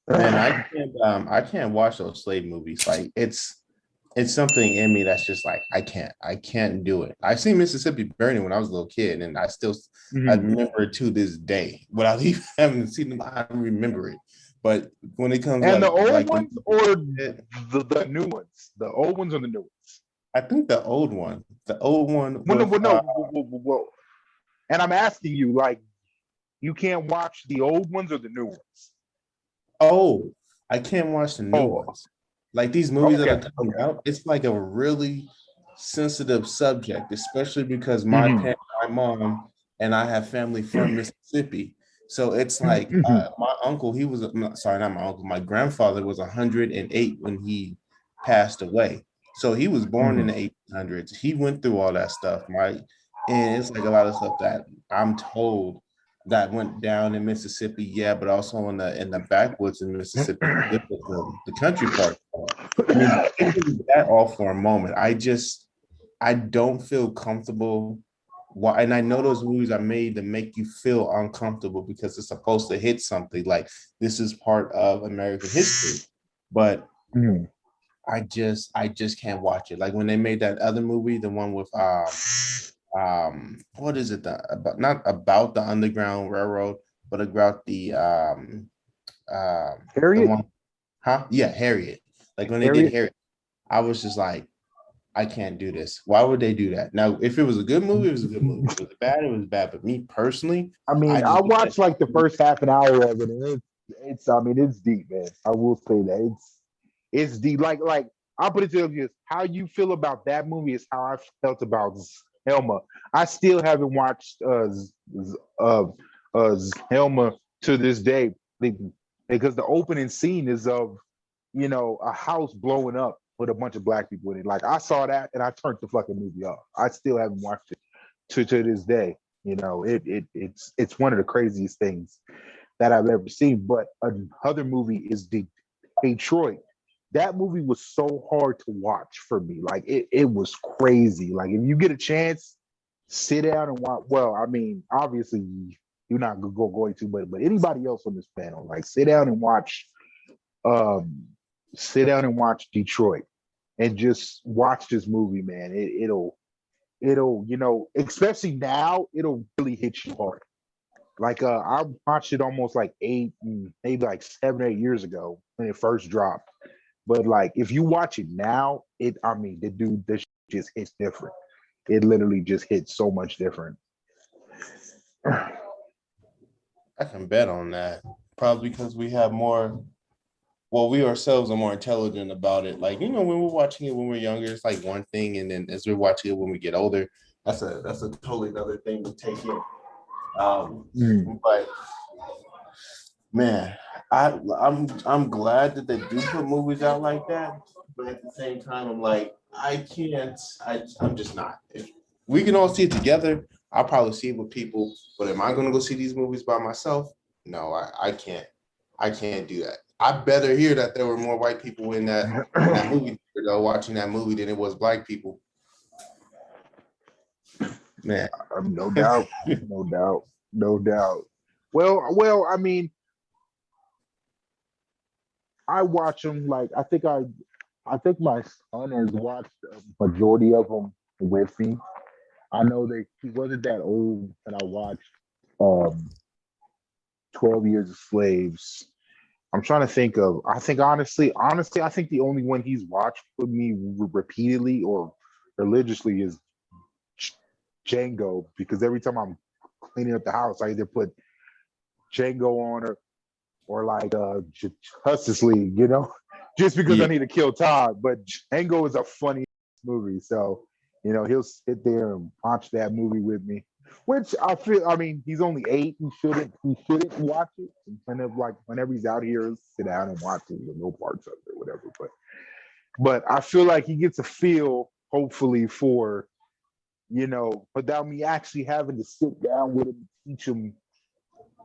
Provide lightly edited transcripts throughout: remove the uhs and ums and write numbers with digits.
Man, I can't watch those slave movies. Like it's something in me that's just like I can't do it. I seen Mississippi Burning when I was a little kid, and I Mhm. remember it to this day. Without even having seen them, I remember it. But when it comes And the up old like the ones or the new ones? The old ones or the new ones? I think the old one Well, no, with well, no. Well, and I'm asking you, like, you can't watch the old ones or the new ones? oh, I can't watch the new Oh, ones. Like these movies that okay, are coming okay. out, it's like a really sensitive subject, especially because Hmm. my mom, and I have family from Mississippi. So it's like Hmm. my uncle, sorry, not my uncle, my grandfather was 108 when he passed away. So he was born in Hmm. the 1800s. He went through all that stuff, right? And it's like a lot of stuff that I'm told that went down in Mississippi, yeah, but also in the backwoods in Mississippi, the country part. I mean, taking that off for a moment, I don't feel comfortable. Why? And I know those movies are made to make you feel uncomfortable because it's supposed to hit something like this is part of American history, but Hmm. I just can't watch it. Like when they made that other movie, the one with what is it about, not about the Underground Railroad, but about the Harriet, one, huh? Yeah, Harriet. Like when they did Harriet. Harriet, I was just like, I can't do this. Why would they do that? Now, if it was a good movie, it was a good movie. If it was bad, it was bad. But me personally, I I mean, I just watched like the first half an hour of it, and I mean, it's deep, man. I will say that it's deep. I'll put it to you: how you feel about that movie is how I felt about Helma. I still haven't watched Helma to this day because the opening scene is of a house blowing up with a bunch of black people in it. Like I saw that and I turned the fucking movie off. I still haven't watched it to this day. It's one of the craziest things that I've ever seen. But another movie is Detroit. That movie was so hard to watch for me. Like it was crazy. Like if you get a chance, sit down and watch. Well, I mean, obviously you're not going to, but anybody else on this panel, like um sit down and watch Detroit and just watch this movie, man. It'll especially now, it'll really hit you hard. Like I watched it almost like maybe like 7 or 8 years ago when it first dropped. But like if you watch it now, I mean the dude this just hits different. It literally just hits so much different. I can bet on that. Probably because we have more. Well, we ourselves are more intelligent about it. Like when we're watching it when we're younger, it's like one thing, and then as we're watching it when we get older, that's a totally another thing to take in. Mm. But man, I'm glad that they do put movies out like that, but at the same time, I'm like, I can't. I'm just not. If we can all see it together, I'll probably see it with people. But am I going to go see these movies by myself? No, I can't. I can't do that. I better hear that there were more white people in that movie theater, though, watching that movie than it was black people. Man, No doubt, no doubt, no doubt. Well, I mean, I watch them like I think my son has watched a majority of them with me. I know that he wasn't that old that I watched 12 Years a Slaves. I'm trying to think of. I think honestly, I think the only one he's watched with me repeatedly or religiously is Django, because every time I'm cleaning up the house, I either put Django on or like Justice League, just because I yeah, need to kill Todd. But Django is a funny movie, so he'll sit there and watch that movie with me. Which I feel, I mean, he's only 8. He shouldn't watch it. And kind of like whenever he's out here, sit down and watch it, no parts of it or whatever. But I feel like he gets a feel, hopefully, for without me actually having to sit down with him, teach him,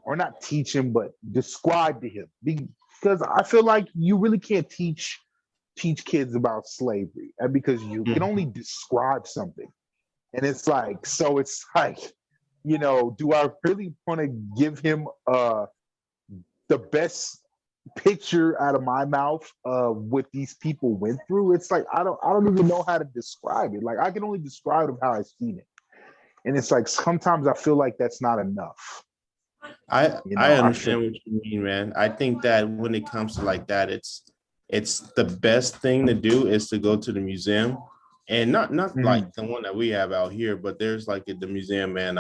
or not teach him, but describe to him. Because I feel like you really can't teach kids about slavery, and because you can only describe something. And it's like, do I really want to give him the best picture out of my mouth of what these people went through. It's like I don't even know how to describe it. Like I can only describe it how I've seen it. And it's like sometimes I feel like that's not enough. I understand what you mean, man. I think that when it comes to like that, it's the best thing to do is to go to the museum, and not like the one that we have out here, but there's like the museum, and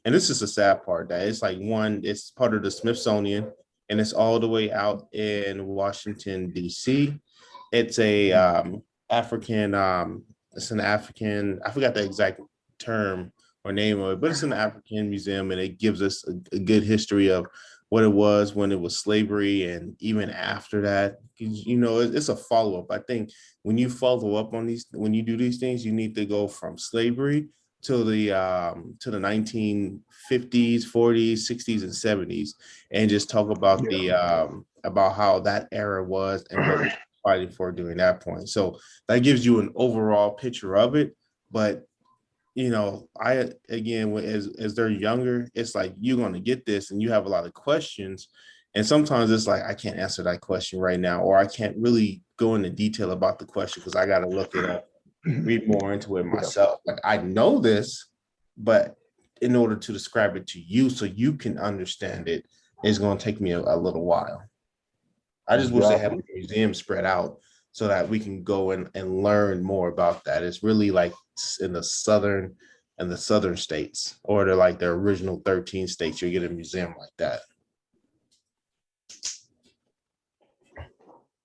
this is the sad part that it's like it's part of the Smithsonian, and it's all the way out in Washington D.C. It's a African it's an African, I forgot the exact term or name of it, but it's an African museum, and it gives us a good history of what it was when it was slavery, and even after that. It's a follow-up. I think when you follow up on these, when you do these things, you need to go from slavery to the 1950s, 40s, 60s, and 70s, and just talk about about how that era was and what we fighting for during that point. So that gives you an overall picture of it. But I again, as they're younger, it's like you're gonna get this, and you have a lot of questions, and sometimes it's like I can't answer that question right now, or I can't really go into detail about the question because I got to look it up, read more into it myself. Like I know this, but in order to describe it to you so you can understand it, it's going to take me a little while. I just wish they had a museum spread out so that we can go and learn more about that. It's really like in the southern states, or they're like the original 13 states, you get a museum like that.